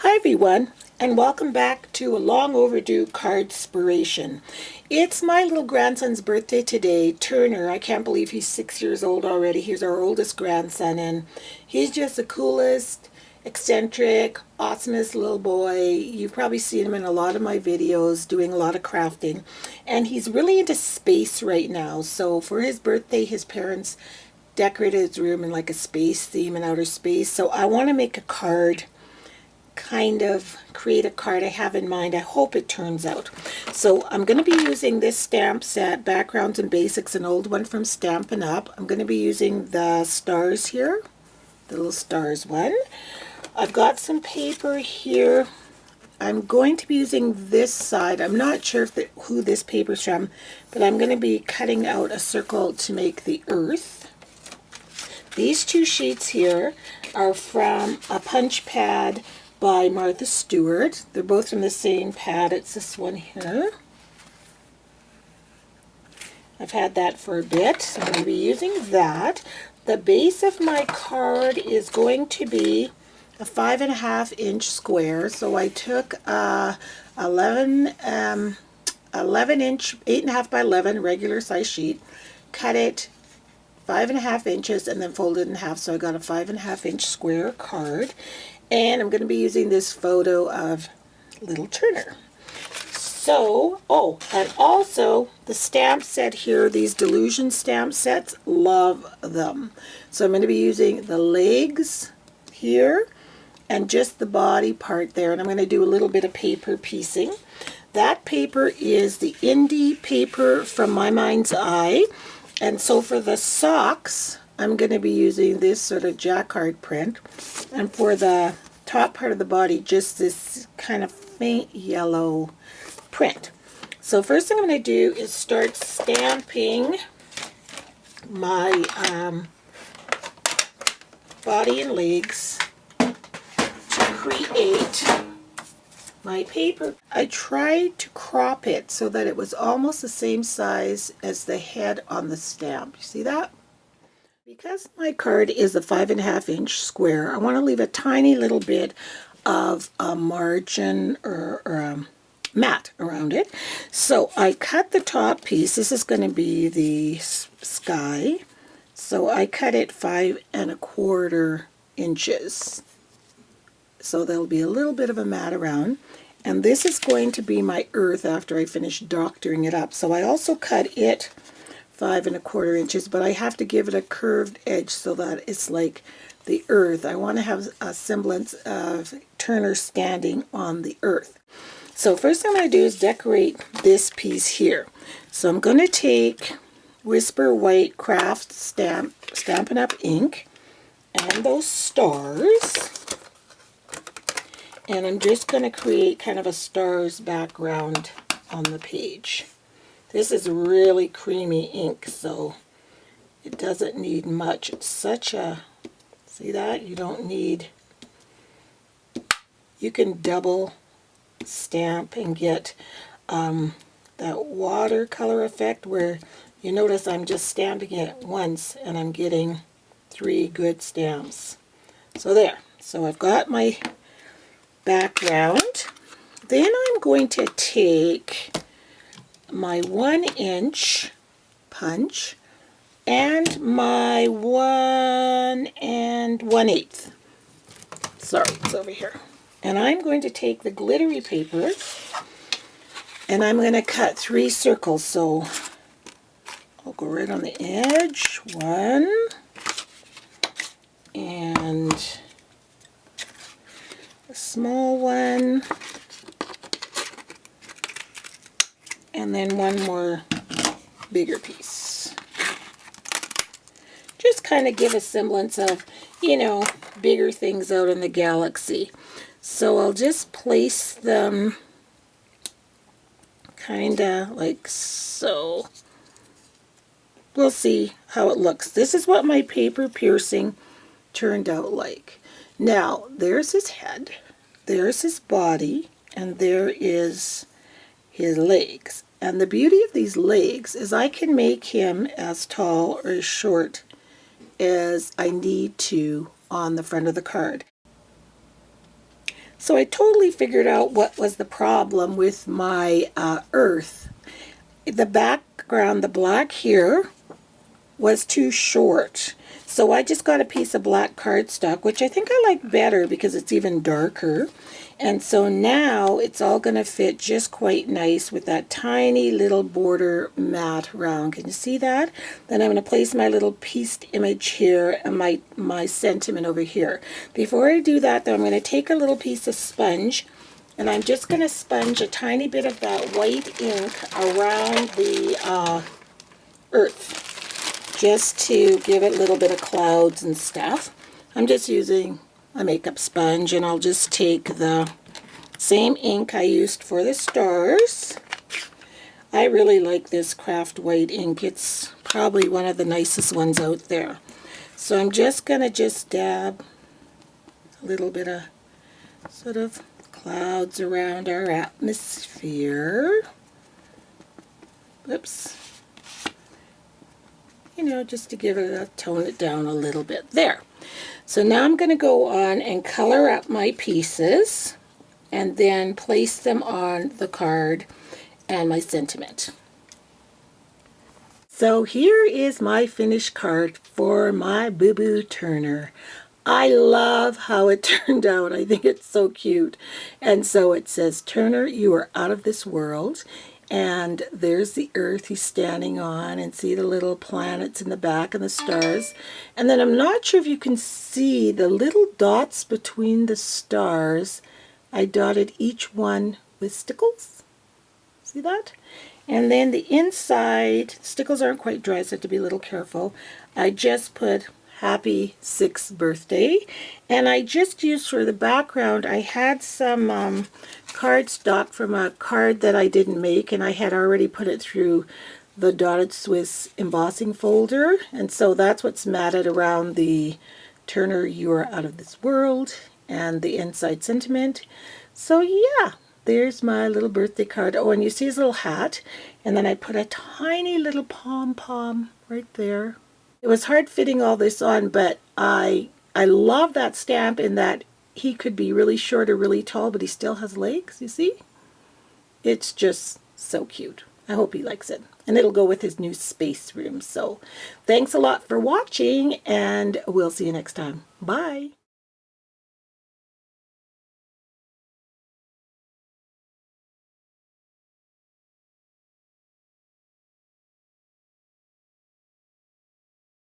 Hi everyone, and welcome back to a long overdue Cardspiration. It's my little grandson's birthday today, Turner. I can't believe he's 6 years old already. He's our oldest grandson, and he's just the coolest, eccentric, awesomest little boy. You've probably seen him in a lot of my videos doing a lot of crafting, and he's really into space right now. So for his birthday, his parents decorated his room in like a space theme in outer space. So I want to make a card, kind of create a card I have in mind. I hope it turns out. So I'm going to be using this stamp set, Backgrounds and Basics, an old one from Stampin' Up. I'm going to be using the stars here, the little stars one. I've got some paper here. I'm going to be using this side. I'm not sure if who this paper's from, but I'm going to be cutting out a circle to make the earth. These two sheets here are from a punch pad by Martha Stewart. They're both from the same pad. It's this one here. I've had that for a bit, so I'm going to be using that. The base of my card is going to be a 5.5-inch square. So I took a 11 inch, 8.5 by 11 regular size sheet, cut it 5.5 inches, and then folded in half. So I got a 5.5-inch square card. And I'm going to be using this photo of little Turner. So, and also the stamp set here, these Delusion stamp sets, love them. So I'm going to be using the legs here and just the body part there. And I'm going to do a little bit of paper piecing. That paper is the Indie paper from My Mind's Eye. And so for the socks, I'm going to be using this sort of jacquard print, and for the top part of the body, just this kind of faint yellow print. So first thing I'm going to do is start stamping my body and legs to create my paper. I tried to crop it so that it was almost the same size as the head on the stamp. You see that? Because my card is a 5.5-inch square, I want to leave a tiny little bit of a margin or a mat around it. So I cut the top piece. This is going to be the sky. So I cut it 5.25 inches. So there'll be a little bit of a mat around. And this is going to be my earth after I finish doctoring it up. So I also cut it 5.25 inches, but I have to give it a curved edge so that it's like the earth. I want to have a semblance of Turner standing on the earth. So first thing I'm going to do is decorate this piece here. So I'm going to take Whisper White Craft Stampin' Up ink and those stars, and I'm just going to create kind of a stars background on the page. This is really creamy ink, so it doesn't need much. It's such a, see that? You don't need, you can double stamp and get that watercolor effect where you notice I'm just stamping it once and I'm getting 3 good stamps. So there. So I've got my background. Then I'm going to take my 1-inch punch and my 1 1/8. Sorry, it's over here. And I'm going to take the glittery paper and I'm going to cut 3 circles. So I'll go right on the edge, 1, and a small one, and then one more bigger piece. Just kind of give a semblance of, you know, bigger things out in the galaxy. So I'll just place them kind of like so. We'll see how it looks. This is what my paper piercing turned out like. Now, there's his head, there's his body, and there is his legs. And the beauty of these legs is I can make him as tall or as short as I need to on the front of the card. So I totally figured out what was the problem with my earth. The background, the black here, was too short. So I just got a piece of black cardstock, which I think I like better because it's even darker. And so now it's all going to fit just quite nice with that tiny little border mat around. Can you see that? Then I'm going to place my little pieced image here and my sentiment over here. Before I do that, though, I'm going to take a little piece of sponge and I'm just going to sponge a tiny bit of that white ink around the earth, just to give it a little bit of clouds and stuff. I'm just using a makeup sponge, and I'll just take the same ink I used for the stars. I really like this craft white ink. It's probably one of the nicest ones out there. So I'm just going to just dab a little bit of sort of clouds around our atmosphere. Whoops. You know, just to give it tone it down a little bit there. So now I'm going to go on and color up my pieces and then place them on the card and my sentiment. So here is my finished card for my Boo Boo Turner. I love how it turned out. I think it's so cute. And so it says, Turner, you are out of this world. And there's the earth he's standing on, and see the little planets in the back and the stars. And then I'm not sure if you can see the little dots between the stars. I dotted each one with stickles. See that? And then the inside, stickles aren't quite dry, so I have to be a little careful. I just put happy 6th birthday, and I just used for the background, I had some cardstock from a card that I didn't make, and I had already put it through the dotted Swiss embossing folder, and so that's what's matted around the Turner, you are out of this world, and the inside sentiment. So yeah, there's my little birthday card. Oh, and you see his little hat, and then I put a tiny little pom-pom right there. It was hard fitting all this on, but I love that stamp in that he could be really short or really tall, but he still has legs, you see? It's just so cute. I hope he likes it. And it'll go with his new space room. So thanks a lot for watching, and we'll see you next time. Bye.